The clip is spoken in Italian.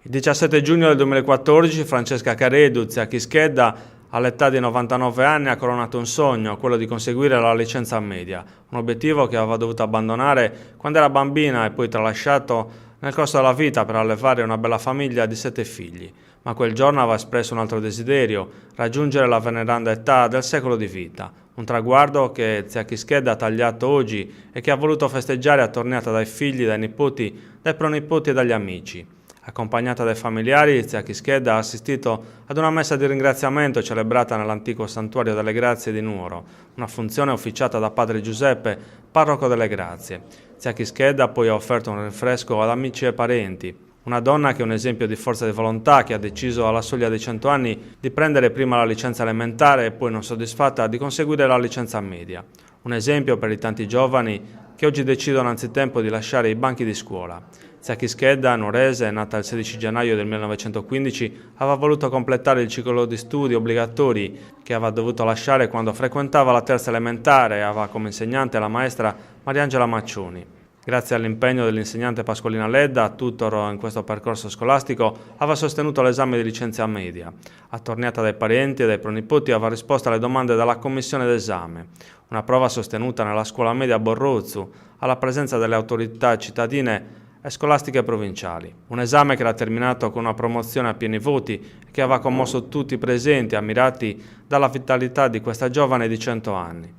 Il 17 giugno del 2014 Francesca Caredu, zia Chischedda, all'età di 99 anni ha coronato un sogno, quello di conseguire la licenza media, un obiettivo che aveva dovuto abbandonare quando era bambina e poi tralasciato nel corso della vita per allevare una bella famiglia di 7 figli. Ma quel giorno aveva espresso un altro desiderio, raggiungere la veneranda età del secolo di vita, un traguardo che zia Chischedda ha tagliato oggi e che ha voluto festeggiare attorniata dai figli, dai nipoti, dai pronipoti e dagli amici. Accompagnata dai familiari, zia Chischedda ha assistito ad una messa di ringraziamento celebrata nell'antico santuario delle Grazie di Nuoro, una funzione officiata da padre Giuseppe, parroco delle Grazie. Zia Chischedda poi ha offerto un rinfresco ad amici e parenti. Una donna che è un esempio di forza di volontà, che ha deciso alla soglia dei 100 anni di prendere prima la licenza elementare e poi, non soddisfatta, di conseguire la licenza media. Un esempio per i tanti giovani che oggi decidono anzitempo di lasciare i banchi di scuola. Zia Chischedda, nuorese, nata il 16 gennaio del 1915, aveva voluto completare il ciclo di studi obbligatori che aveva dovuto lasciare quando frequentava la terza elementare e aveva come insegnante la maestra Mariangela Maccioni. Grazie all'impegno dell'insegnante Pasqualina Ledda, tutor in questo percorso scolastico, aveva sostenuto l'esame di licenza media. Attorniata dai parenti e dai pronipoti, aveva risposto alle domande della commissione d'esame. Una prova sostenuta nella scuola media Borrozzu, alla presenza delle autorità cittadine e scolastiche provinciali. Un esame che era terminato con una promozione a pieni voti e che aveva commosso tutti i presenti, ammirati dalla vitalità di questa giovane di 100 anni.